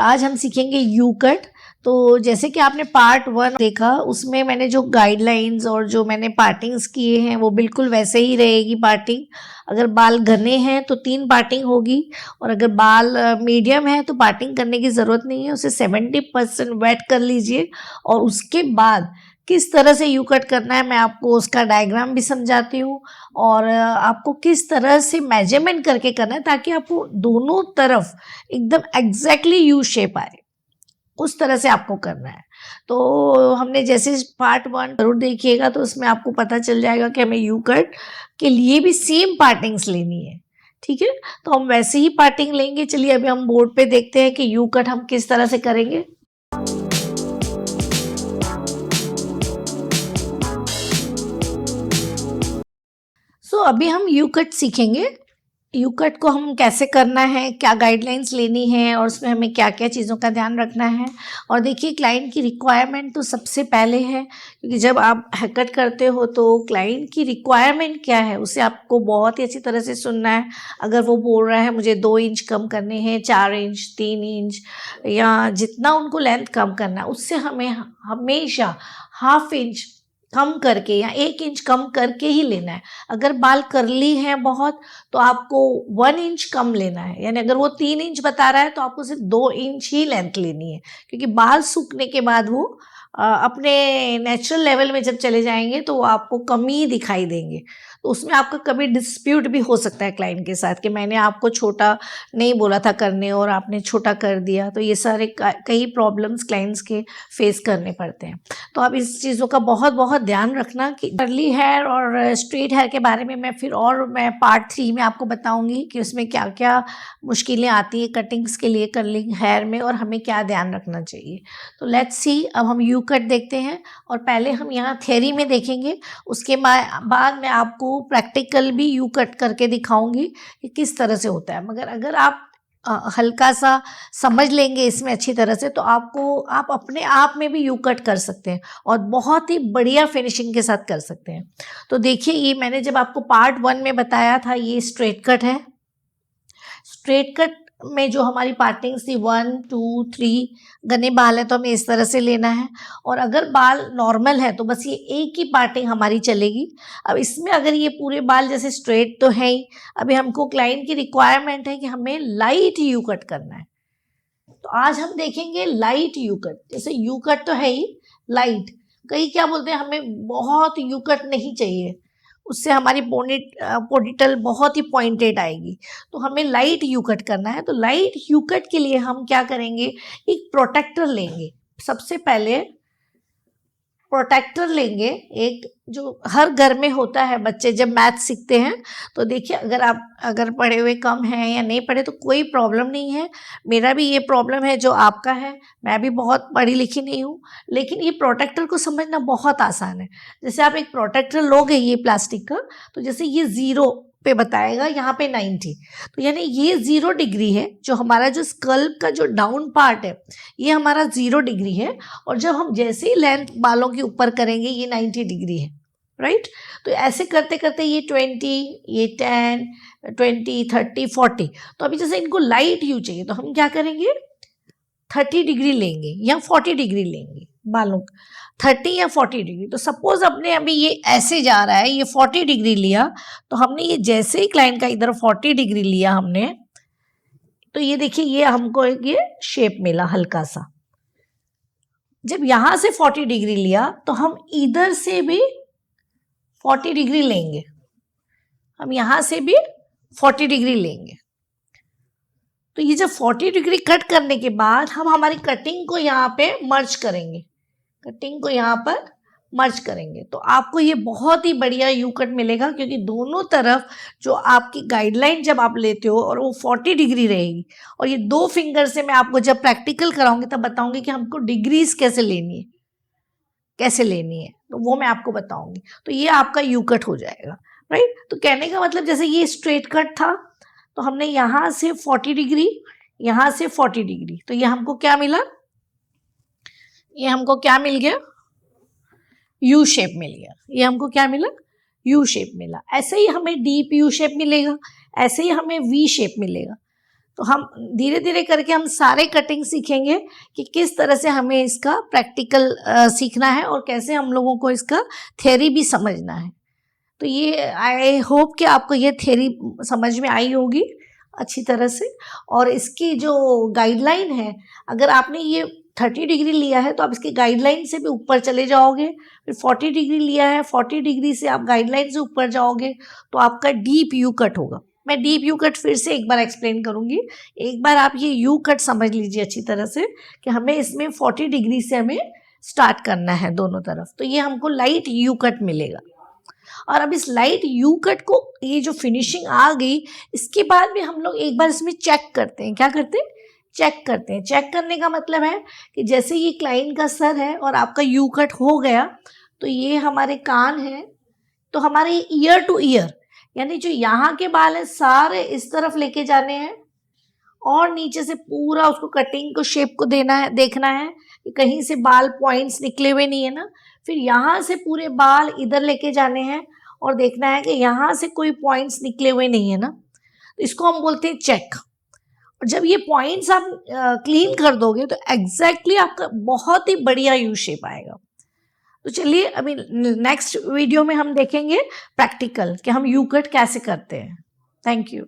आज हम सीखेंगे यू कट। तो जैसे कि आपने पार्ट 1 देखा, उसमें मैंने जो गाइडलाइंस और जो मैंने पार्टिंग्स किए हैं वो बिल्कुल वैसे ही रहेगी पार्टिंग। अगर बाल घने हैं तो 3 पार्टिंग होगी, और अगर बाल मीडियम है तो पार्टिंग करने की ज़रूरत नहीं है, उसे 70% वेट कर लीजिए। और उसके बाद किस तरह से यू कट करना है मैं आपको उसका डायग्राम भी समझाती हूँ, और आपको किस तरह से मेजरमेंट करके करना है ताकि आपको दोनों तरफ एकदम एग्जैक्टली यू शेप आए, उस तरह से आपको करना है। तो हमने जैसे पार्ट 1 जरूर देखिएगा, तो उसमें आपको पता चल जाएगा कि हमें यू कट के लिए भी सेम पार्टिंग्स लेनी है। ठीक है, तो हम वैसे ही पार्टिंग लेंगे। चलिए अभी हम बोर्ड पे देखते हैं कि यू कट हम किस तरह से करेंगे। अभी हम यू कट सीखेंगे। यू कट को हम कैसे करना है, क्या गाइडलाइंस लेनी है, और उसमें हमें क्या क्या चीज़ों का ध्यान रखना है। और देखिए, क्लाइंट की रिक्वायरमेंट तो सबसे पहले है, क्योंकि जब आप हेयर कट करते हो तो क्लाइंट की रिक्वायरमेंट क्या है उसे आपको बहुत ही अच्छी तरह से सुनना है। अगर वो बोल रहा है मुझे 2 इंच कम करने हैं, 4 इंच, 3 इंच, या जितना उनको लेंथ कम करना है, उससे हमें हमेशा ½ इंच कम करके या 1 इंच कम करके ही लेना है। अगर बाल करली हैं बहुत तो आपको 1 इंच कम लेना है, यानी अगर वो 3 इंच बता रहा है तो आपको सिर्फ 2 इंच ही लेंथ लेनी है, क्योंकि बाल सूखने के बाद वो अपने नेचुरल लेवल में जब चले जाएंगे तो वो आपको कम ही दिखाई देंगे। तो उसमें आपका कभी डिस्प्यूट भी हो सकता है क्लाइंट के साथ कि मैंने आपको छोटा नहीं बोला था करने और आपने छोटा कर दिया। तो ये सारे कई प्रॉब्लम्स क्लाइंट्स के फेस करने पड़ते हैं। तो आप इस चीज़ों का बहुत बहुत ध्यान रखना कि कर्ली हेयर और स्ट्रेट हेयर के बारे में मैं पार्ट 3 में आपको बताऊंगी कि उसमें क्या क्या मुश्किलें आती है कटिंग्स के लिए कर्लिंग हेयर में, और हमें क्या ध्यान रखना चाहिए। तो लेट्स सी, अब हम यू कट देखते हैं, और पहले हम यहाँ थ्योरी में देखेंगे, उसके बाद मैं आपको प्रैक्टिकल भी यू कट करके दिखाऊंगी कि किस तरह से होता है। मगर अगर आप हल्का सा समझ लेंगे इसमें अच्छी तरह से, तो आप अपने आप में भी यू कट कर सकते हैं और बहुत ही बढ़िया फिनिशिंग के साथ कर सकते हैं। तो देखिए, ये मैंने जब आपको पार्ट 1 में बताया था, ये स्ट्रेट कट है। स्ट्रेट कट में जो हमारी पार्टिंग्स थी 1 2 3, घने बाल है तो हमें इस तरह से लेना है, और अगर बाल नॉर्मल है तो बस ये एक ही पार्टिंग हमारी चलेगी। अब इसमें अगर ये पूरे बाल जैसे स्ट्रेट तो है ही, अभी हमको क्लाइंट की रिक्वायरमेंट है कि हमें लाइट यू कट करना है। तो आज हम देखेंगे लाइट यू कट। जैसे यू कट तो है ही, लाइट, कई क्या बोलते हैं हमें बहुत यू कट नहीं चाहिए, उससे हमारी पोनीटेल बहुत ही पॉइंटेड आएगी। तो हमें लाइट यू कट करना है। तो लाइट यू कट के लिए हम क्या करेंगे, एक प्रोटेक्टर लेंगे। सबसे पहले प्रोटेक्टर लेंगे, एक जो हर घर में होता है। बच्चे जब मैथ सीखते हैं तो देखिए, अगर पढ़े हुए कम हैं या नहीं पढ़े तो कोई प्रॉब्लम नहीं है। मेरा भी ये प्रॉब्लम है जो आपका है, मैं भी बहुत पढ़ी लिखी नहीं हूँ, लेकिन ये प्रोटेक्टर को समझना बहुत आसान है। जैसे आप एक प्रोटेक्टर लोगे ये प्लास्टिक का, तो जैसे ये 0 पे बताएगा, यहाँ पे 90, तो यानी ये 0 डिग्री है। जो हमारा जो स्कल्प का जो डाउन पार्ट है ये हमारा 0 डिग्री है, और जब हम जैसे ही लेंथ बालों के ऊपर करेंगे ये 90 डिग्री है, राइट। तो ऐसे करते करते ये 20, ये 10, 20, 30, 40। तो अभी जैसे इनको लाइट यू चाहिए तो हम क्या करेंगे, 30 डिग्री लेंगे या 40 डिग्री लेंगे बालों का, 30 या 40 डिग्री। तो सपोज अपने अभी ये ऐसे जा रहा है, ये 40 डिग्री लिया, तो हमने ये जैसे ही क्लाइंट का इधर 40 डिग्री लिया हमने, तो ये देखिए ये हमको ये शेप मिला हल्का सा। जब यहां से 40 डिग्री लिया तो हम इधर से भी 40 डिग्री लेंगे, हम यहां से भी 40 डिग्री लेंगे। तो ये जब 40 डिग्री कट करने के बाद हम हमारी कटिंग को यहाँ पे मर्ज करेंगे, कटिंग को यहाँ पर मर्ज करेंगे, तो आपको ये बहुत ही बढ़िया यू कट मिलेगा, क्योंकि दोनों तरफ जो आपकी गाइडलाइन जब आप लेते हो और वो 40 डिग्री रहेगी। और ये 2 फिंगर से मैं आपको जब प्रैक्टिकल कराऊंगी तब बताऊंगी कि हमको डिग्रीज कैसे लेनी है, तो वो मैं आपको बताऊंगी। तो ये आपका यू कट हो जाएगा, राइट। तो कहने का मतलब, जैसे ये स्ट्रेट कट था तो हमने यहाँ से 40 डिग्री, यहाँ से 40 डिग्री, तो ये हमको क्या मिला, ये हमको क्या मिल गया, यू शेप मिल गया। ये हमको क्या मिला, यू शेप मिला। ऐसे ही हमें डीप यू शेप मिलेगा, ऐसे ही हमें वी शेप मिलेगा। तो हम धीरे धीरे करके हम सारे कटिंग सीखेंगे कि किस तरह से हमें इसका प्रैक्टिकल सीखना है और कैसे हम लोगों को इसका थ्योरी भी समझना है। तो ये आई होप कि आपको ये थ्योरी समझ में आई होगी अच्छी तरह से। और इसकी जो गाइडलाइन है, अगर आपने ये 30 डिग्री लिया है तो आप इसकी गाइडलाइन से भी ऊपर चले जाओगे। फिर 40 डिग्री लिया है, 40 डिग्री से आप गाइडलाइन से ऊपर जाओगे तो आपका डीप यू कट होगा। मैं डीप यू कट फिर से एक बार एक्सप्लेन करूंगी। एक बार आप ये यू कट समझ लीजिए अच्छी तरह से कि हमें इसमें 40 डिग्री से हमें स्टार्ट करना है दोनों तरफ। तो ये हमको लाइट यू कट मिलेगा। और अब इस लाइट यू कट को, ये जो फिनिशिंग आ गई, इसके बाद भी हम लोग एक बार इसमें चेक करते हैं। क्या करते हैं? चेक करते हैं। चेक करने का मतलब है कि जैसे ये क्लाइंट का सर है और आपका यू कट हो गया, तो ये हमारे कान है, तो हमारे ईयर टू ईयर, यानी जो यहाँ के बाल हैं सारे इस तरफ लेके जाने हैं और नीचे से पूरा उसको कटिंग को, शेप को देना है, देखना है कि कहीं से बाल पॉइंट्स निकले हुए नहीं है ना। फिर यहाँ से पूरे बाल इधर लेके जाने हैं और देखना है कि यहाँ से कोई पॉइंट्स निकले हुए नहीं है ना। तो इसको हम बोलते हैं चेक। और जब ये पॉइंट्स आप क्लीन कर दोगे तो एग्जैक्टली आपका बहुत ही बढ़िया यू शेप आएगा। तो चलिए अभी नेक्स्ट वीडियो में हम देखेंगे प्रैक्टिकल कि हम यू कट कैसे करते हैं। Thank you.